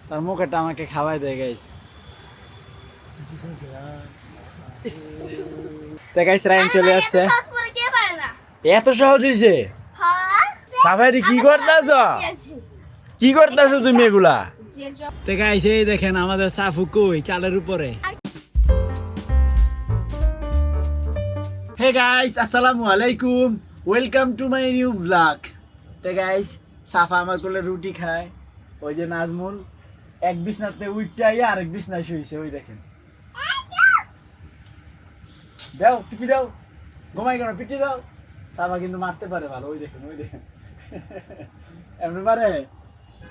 তার মুখটা আমাকে খাওয়াই দেয় গাইস। তো গাইস রায়ন চলে আসছে। এত সহজ হয়েছে? সাফারি কি করতেছ? কি করতেছ তুমি এগুলা? তো গাইস এই দেখেন আমাদের সাফু কই চালের উপরে। হে গাইস আসসালামু আলাইকুম, welcome to my new blog. তো গাইস সাফা আমার কোলে রুটি খায়, ওই যে নাজমুল এক বিছনাতে উঠটাই আরেক বিছনায় শুইছে, ওই দেখেন। দাও পিটি দাও, ঘুমাই কেন, পিটি দাও। সাফা কিন্তু মারতে পারে ভালো, ওই দেখেন ওই দেখেন এমনি পারে।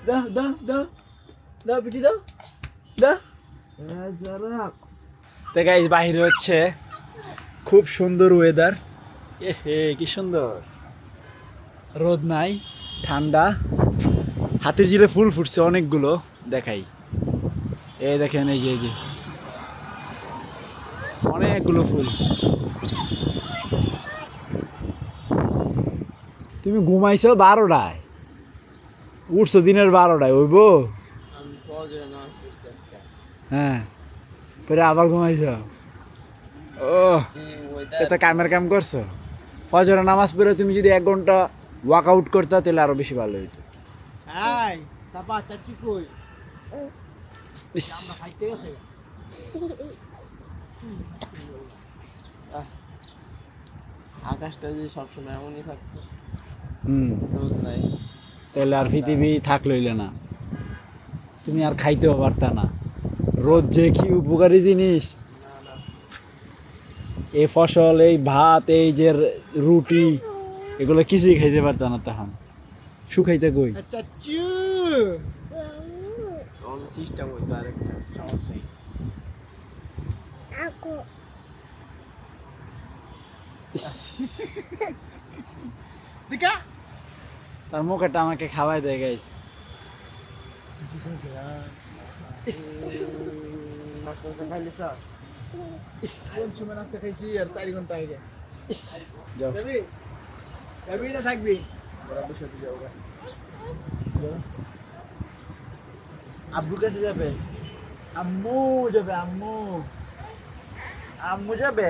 দাও দাও দাও দাও পিটি দাও দাও। তো গাইস বাহিরে হচ্ছে খুব সুন্দর ওয়েদার, এ হে কি সুন্দর, রোদ নাই, ঠান্ডা, হাতের জিরে ফুল ফুটছে অনেকগুলো, দেখাই। এই দেখেন এই যে অনেকগুলো ফুল। তুমি ঘুমাইছো 12টায়, উঠছো দিনের 12টায়, ওইব? হ্যাঁ, পরে আবার ঘুমাইছো। ও এটা কামের কাম করছো। ফজরের নামাজ পড়ে তুমি যদি 1 ঘন্টা ওয়ার্কআউট করতে তাহলে আরো বেশি ভালো হইতো। আকাশটা যদি সবসময় এমনই থাকতো, রোদ নাই, তাহলে আর পৃথিবী থাকলইলে না, তুমি আর খাইতেও পারতা না। রোদ যে কি উপকারী জিনিস, এই ফসল, এই ভাত, এই যে রুটি, এগুলো কিছুই খাইতে পারত না তখন, শুকাইতে কই। সিস্টেম হইতো আরেকটা সমস্যা। তার মুখটা আমাকে খাওয়াই দেয় গাইস। নাস্তা খাইছি আর 4 ঘন্টা আগে। যাও যাবি না থাকবি? আব্বু কাছে যাবে, আম্মু যাবে, আম্মু আম্মু যাবে।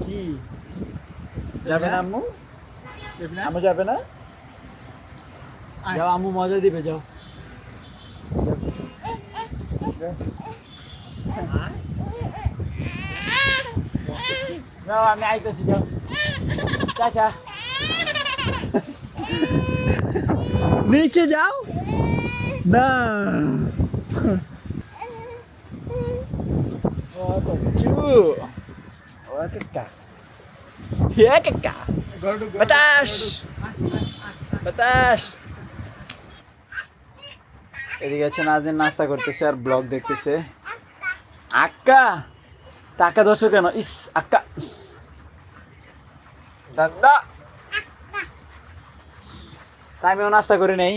কি যাবে না আম্মু? আম্মু যাবে না? যাও, আম্মু মজা দিবে, যাও যাও, আমি আইতেছি, যাও চাচা। নিচে যাও না। বাতাস বাতাস। এদিকে আছে নাজনীন নাস্তা করতেছে আর ব্লগ দেখতেছে। আক্কা টাকা দছো কেন? ইস আক্কা দাদা। তাই আমিও নাস্তা করে নেই,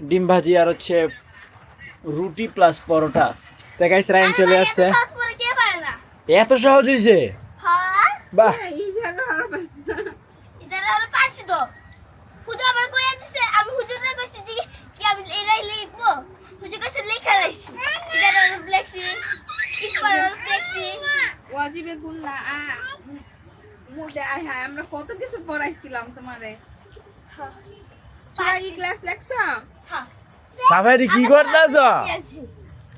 ডিম ভাজি আর হচ্ছে রুটি প্লাস পরোটা। তো গাইস রায়ন চলে আসছে। এত সহজ হয়েছে? বাহ, আমরা কত কিছু পড়াইছিলাম তোমারে। ক্লাস লেখছো? সাফারি কি করতেছ?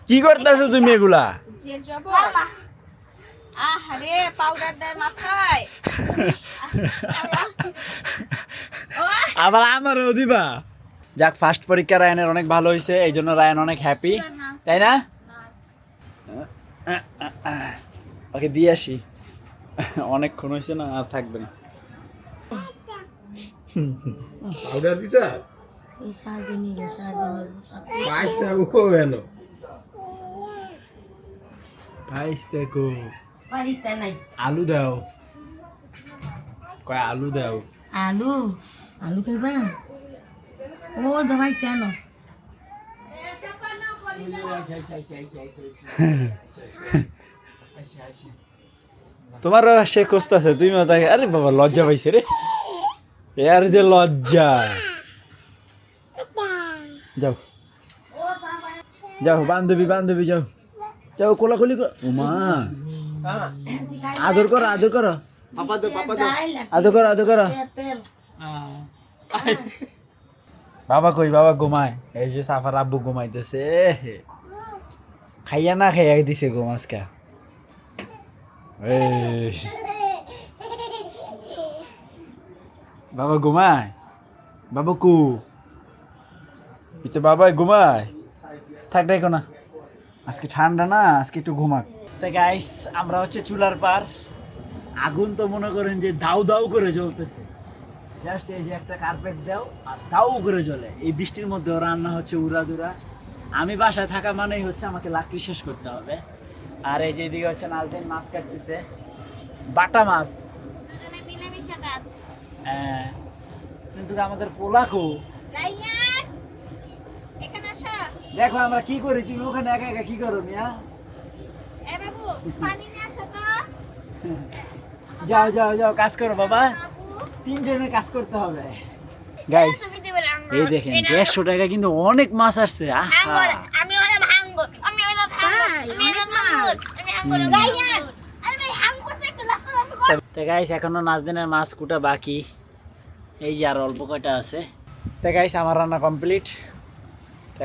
কি করতেছ তুমি এগুলা? আরে পাউডার দেয় মাথায়। আবার আমারও দিবা? যাক, ফার্স্ট পরীক্ষা রায়নের অনেক ভালো হয়েছে, এই জন্য রায়ন অনেক হ্যাপি, তাই না? ওকে দিয়ে আসি, অনেকক্ষণ হয়েছে না, আর থাকবে না। পাউডার দিছা? এই সাজে নিগো পাঁচটা ও কেন? পাইছে কো? পারিস্তা নাই। আলু দাও, কয় আলু দাও। আলু আলু খাইবা? ও দবাইছে আনো। তোমার সে কষতেছে, তুমি তাকে, আরে বাবা লজ্জা পাইছে রে, এর যে লজ্জা। যাও যাও বান্ধবী বান্ধবী যাও যাও কোলাকুলি কর উমা আদর করো আদর করো আদর করো আদর করো বাবা কই বাবা ঘুমায় এই যে সাফার আব্বু ঘুমাইতেছে খাইয়া না খাইয়া দিছে গো আজকে এই বাবা ঘুমায় বাবা কু তো বাবা ঘুমায় থাক দেখো না আজকে ঠান্ডা না আজকে একটু ঘুমাক তা গাইস আমরা হচ্ছে চুলার পার আগুন তো মনে করেন যে দাউ দাউ করে জ্বলতেছে জাস্ট এই যে একটা কার্পেট দাও আর দাউ করে জ্বলে এই বৃষ্টির মধ্যেও রান্না হচ্ছে উড়াদুরা আমি বাসায় থাকা মানেই হচ্ছে আমাকে লাকড়ি শেষ করতে হবে আর এই যে এদিকে হচ্ছে নাজদিন মাছ কাটতেছে বাটা মাছ দুজনে মিলেমিশে কাজ হ্যাঁ কিন্তু আমাদের পোলাকো রাইয়ান এখানে আসো দেখো আমরা কি করেছি ওখানে একা একা কি করো মিয়া এ বাবু পানি নিয়ে আসো তো যাও যাও যাও কাজ করো বাবা বাবু তিনজনে কাজ করতে হবে গাইস তুমি দেবে রান্না এই দেখেন 150 টাকা কিন্তু অনেক মাছ আসছে হাঙ্গর আমি হলাম হাঙ্গর আমি হলাম হাঙ্গর আমি হলাম হাঙ্গর আমি হাঙ্গর রাইয়ান আরে হাঙ্গর তো একটু লাফালাফি কর তো গাইস এখনো নাজদিনের মাছ কুটা বাকি এই যে আর অল্প কয়টা আছে তো গাইস আমার রান্না কমপ্লিট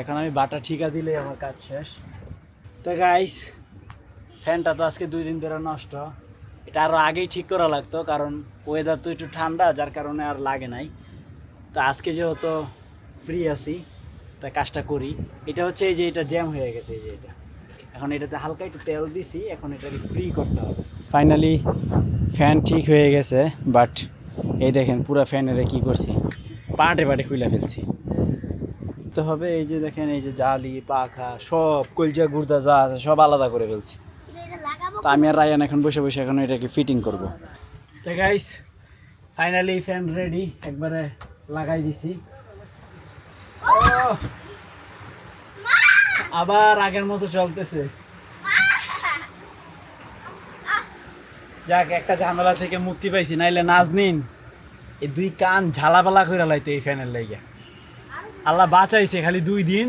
এখন আমি বাটা ঠিকা দিলেই আমার কাজ শেষ তো গাইস ফ্যানটা তো আজকে 2 দিন ধরে নষ্ট এটা আরও আগেই ঠিক করা লাগতো কারণ ওয়েদার তো একটু ঠান্ডা যার কারণে আর লাগে নাই তো আজকে যেহেতু ফ্রি আছি তাই কাজটা করি এটা হচ্ছে এই যে এটা জ্যাম হয়ে গেছে এই যে এটা এখন এটাতে হালকা একটু তেল দিছি এখন এটাকে ফ্রি করতে হবে ফাইনালি ফ্যান ঠিক হয়ে গেছে বাট এই দেখেন পুরো ফ্যানের কি করছি পাটে পাটে খুলে ফেলছি তো হবে এই যে দেখেন এই যে জালি পাখা সব কলজা গুর্দা যা আছে সব আলাদা করে ফেলছি এটা লাগাবো তো আমি আর রায়ান এখন বসে বসে এখন এটাকে ফিটিং করব তো গাইস ফাইনালি ফ্যান রেডি একবারে লাগাই দিছি আবার আগের মতো চলতেছে যাক একটা ঝামেলা থেকে মুক্তি পাইছি নাইলে নাজনিন এই 2 কান ঝালাপালা করে লাইতো এই ফ্যানের লাইগা আল্লাহ বাঁচাইছে খালি 2 দিন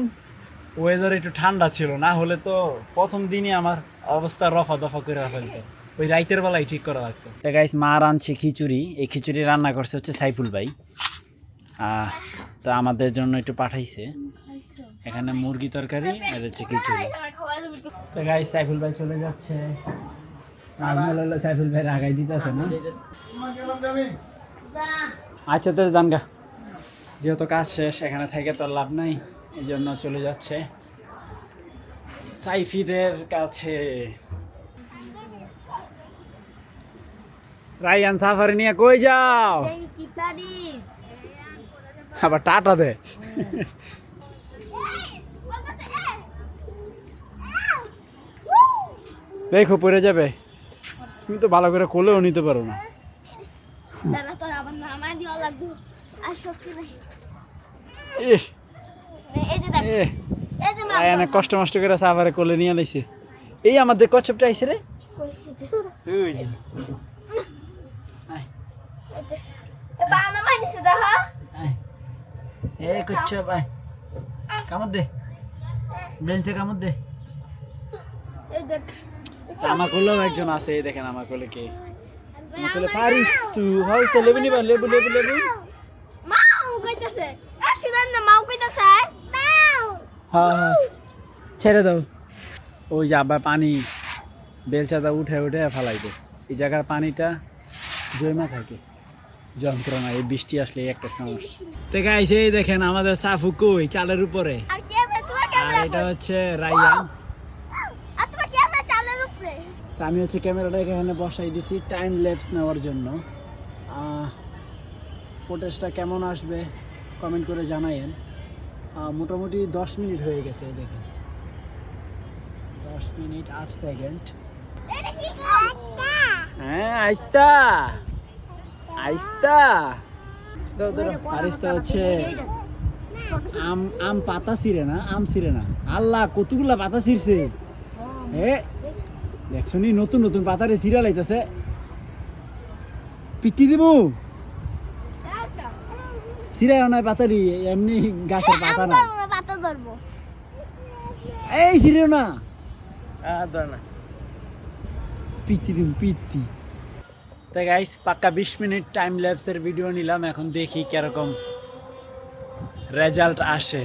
ওয়েদার একটু ঠান্ডা ছিল না হলে তো প্রথম দিনই আমার অবস্থা রফা দফা করে ফেলতো ওই রাইতের বেলায় ঠিক করা লাগতো তো গাইস মা রাঁধছে খিচুড়ি এই খিচুড়ি রান্না করছে হচ্ছে সাইফুল ভাই তো আমাদের জন্য একটু পাঠাইছে এখানে মুরগি তরকারি আর হচ্ছে খিচুড়ি তো গাইস সাইফুল ভাই চলে যাচ্ছে সাইফুল ভাই রাগাই দিতেছে না আচ্ছা তো জানগা যেহেতু কাজ শেষ এখানে থেকে তো লাভ নাই এই জন্য চলে যাচ্ছে সাইফিদের কাছে রায়ান সাফারি নিয়ে কই যাও এই টিপারিস আবার টাটা দে দেখো পড়ে যাবে তুমি তো ভালো করে কোলেও নিতে পারো না দাদা তোর আবার নামাই দিও লাগবে আর শক্তি নাই ইহ, এই যে দেখ এ এই যে রায়ান কষ্ট মষ্ট করে সাফারে কোলে নিয়ে লাইছে এই আমাদের কচ্ছপটা আইছে রে ওই যে। আয়, এ বানা মাই দিছে দেখা আয়। এ কচ্ছপ আয় কামড় দে বেঞ্চে কামড় দে এই দেখ আমার কোলেও একজন আছে এই দেখেন আমার কোলে কে আমার কোলে পারিস তুই হয়তো লেবু নিবা লেবু লেবু লেবু মাও কইতাছে এ সুদান না মাও কইতাছে মাও হ্যাঁ হ্যাঁ ছেড়ে দাও ওই যে আবার পানি বেলচাদা উঠে উঠে ফেলাইতে এই জায়গার পানিটা জমা থাকে যন্ত্রণা এই বৃষ্টি আসলে এই একটা সমস্যা তো গাইস এই দেখেন আমাদের সাফু কই চালের উপরে আর ক্যামেরা তোমার আর ক্যামেরা এটা হচ্ছে রাইয়ান আর তোমার ক্যামেরা চালের উপরে তো আমি হচ্ছে ক্যামেরাটা এখানে বসাই দিছি টাইম ল্যাপস নেওয়ার জন্য ফুটেজটা কেমন আসবে কমেন্ট করে জানায়েন মোটামুটি 10 মিনিট হয়ে গেছে এই দেখেন 10 মিনিট 8 সেকেন্ড এটা কি করব হ্যাঁ আইস্তা আইস্তা আরিস্তা হচ্ছে আম পাতা ছিঁড়ে না আম ছিঁড়ে না আল্লাহ কতগুলা পাতা ছিঁড়ছে এ দেখছো নি নতুন নতুন পাতারে ছিঁড়া লাইতেছে পিটি দিব ছিঁড়াও নাই পাতারি এমনি গাছের পাতা না পাতা ধরবো এই ছিড়িও না, ধর না। পিত্তি দিন পিত্তি। তাই গাইস পাক্কা 20 মিনিট টাইম ল্যাপসের ভিডিও নিলাম, এখন দেখি কিরকম রেজাল্ট আসে।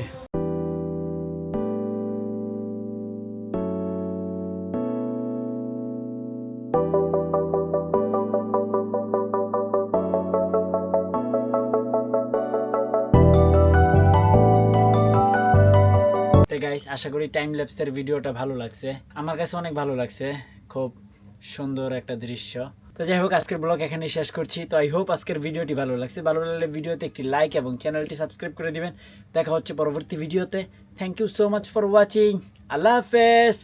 গাইস আশা করি টাইম ল্যাপসের ভিডিওটা ভালো লাগছে, আমার কাছে অনেক ভালো লাগছে, খুব সুন্দর একটা দৃশ্য। তো যাই হোক আজকের ব্লগ এখানেই শেষ করছি। তো আই হোপ আজকের ভিডিওটি ভালো লাগছে, ভালো লাগলে ভিডিওতে একটি লাইক এবং চ্যানেলটি সাবস্ক্রাইব করে দিবেন। দেখা হচ্ছে পরবর্তী ভিডিওতে। Thank you so much for watching. আল্লাহ হাফেজ।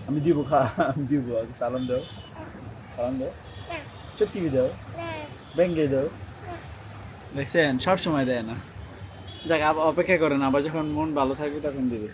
আমি দিব আমি দিব, সালাম দাও, সালাম দাও, সত্যি দাও, ব্যাঙ্গে দাও। দেখছেন সব সময় দেয় না, যাক অপেক্ষা করেন, আবার যখন মন ভালো থাকবে তখন দিবে।